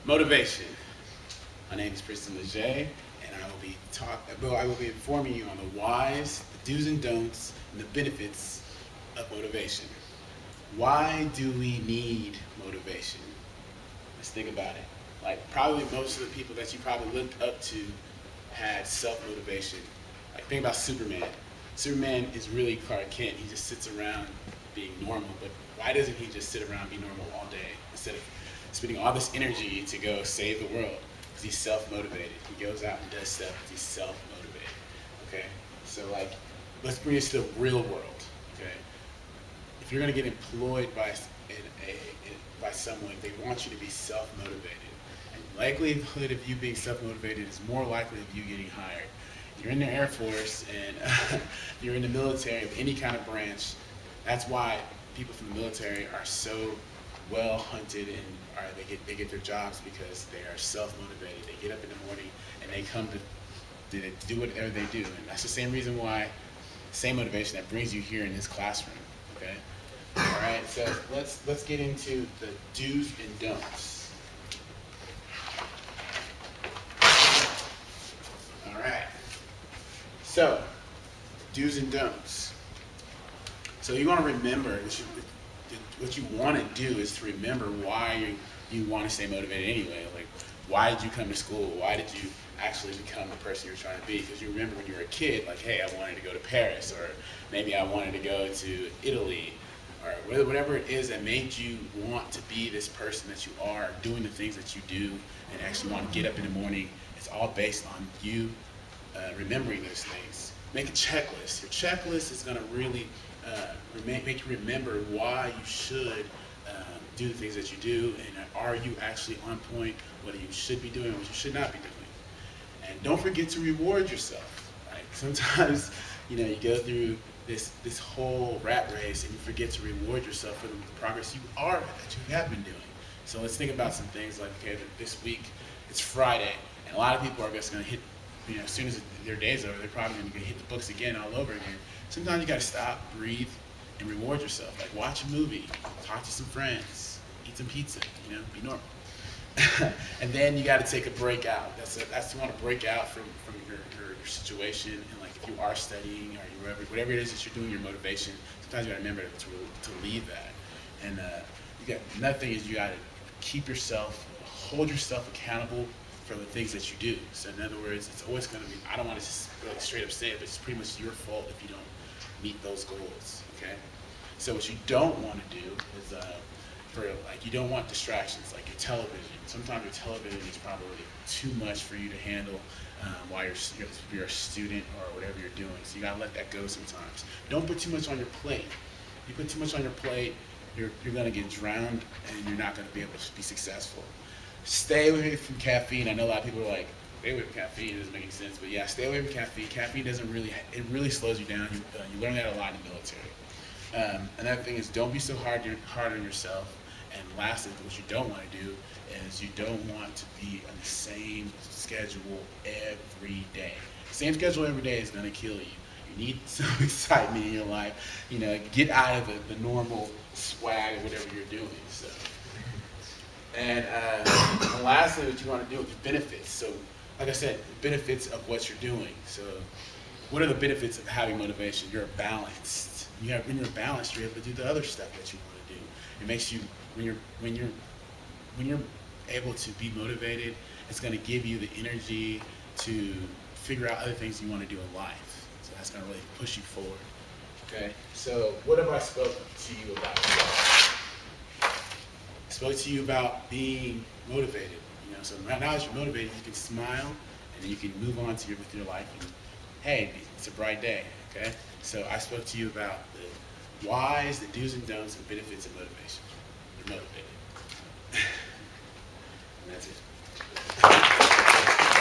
Motivation. My name is Kristen Leger, and I will be informing you on the whys, the do's and don'ts, and the benefits of motivation. Why do we need motivation? Let's think about it. Like, probably most of the people that you probably looked up to had self-motivation. Like, think about Superman. Superman is really Clark Kent. He just sits around being normal, but why doesn't he just sit around and be normal all day instead of spending all this energy to go save the world? Because he's self-motivated. He goes out and does stuff because he's self-motivated. Okay? So, like, let's bring this to the real world. Okay? If you're going to get employed by someone, they want you to be self-motivated. And the likelihood of you being self-motivated is more likely of you getting hired. You're in the Air Force and you're in the military of any kind of branch. That's why people from the military are so well hunted and they get their jobs, because they are self-motivated. They get up in the morning and they come to do whatever they do. And that's the same reason why, same motivation that brings you here in this classroom. Okay? All right, so let's get into the do's and don'ts. All right. So, do's and don'ts. So you want to remember, what you want to do is to remember why you want to stay motivated anyway. Like, why did you come to school? Why did you actually become the person you're trying to be? Because you remember when you were a kid, like, hey, I wanted to go to Paris, or maybe I wanted to go to Italy, or whatever it is that made you want to be this person that you are, doing the things that you do, and actually want to get up in the morning. It's all based on you remembering those things. Make a checklist. Your checklist is going to really make you remember why you should do the things that you do, and are you actually on point, what you should be doing and what you should not be doing. And don't forget to reward yourself. Right? Sometimes, you go through this whole rat race and you forget to reward yourself for the progress you have been doing. So let's think about some things like, okay, this week it's Friday, and a lot of people are just going to hit, as soon as their day's over, they're probably going to hit the books again all over again. Sometimes you got to stop, breathe, and reward yourself. Like, watch a movie, talk to some friends, eat some pizza, be normal. And then you got to take a break out. That's you want to break out from your situation, and like if you are studying or whatever it is that you're doing, your motivation. Sometimes you got to remember to leave that. And another thing is you got to hold yourself accountable for the things that you do. So in other words, it's always going to be, I don't want to just really straight up say it, but it's pretty much your fault if you don't meet those goals. Okay. So what you don't want to do is you don't want distractions like your television. Sometimes your television is probably too much for you to handle while you're a student or whatever you're doing. So you gotta let that go sometimes. Don't put too much on your plate. If you put too much on your plate, you're gonna get drowned and you're not gonna be able to be successful. Stay away from caffeine. I know a lot of people are like, stay away from caffeine, it doesn't make any sense, but yeah, stay away from caffeine. Caffeine it really slows you down. You learn that a lot in the military. Another thing is, don't be so hard on yourself. And lastly, what you don't want to do is you don't want to be on the same schedule every day. The same schedule every day is going to kill you. You need some excitement in your life. Get out of the normal swag of whatever you're doing. So, and lastly, what you want to do is benefits. So, like I said, benefits of what you're doing. So, what are the benefits of having motivation? You're balanced. When you're balanced, you're able to do the other stuff that you want to do. It makes you, when you're able to be motivated, it's going to give you the energy to figure out other things you want to do in life. So that's going to really push you forward. Okay. So what have I spoken to you about? I spoke to you about being motivated. So right now, as you're motivated, you can smile and then you can move on with your life. And hey, it's a bright day. Okay. So I spoke to you about the whys, the do's and don'ts, and benefits of motivation. You're motivated. And that's it.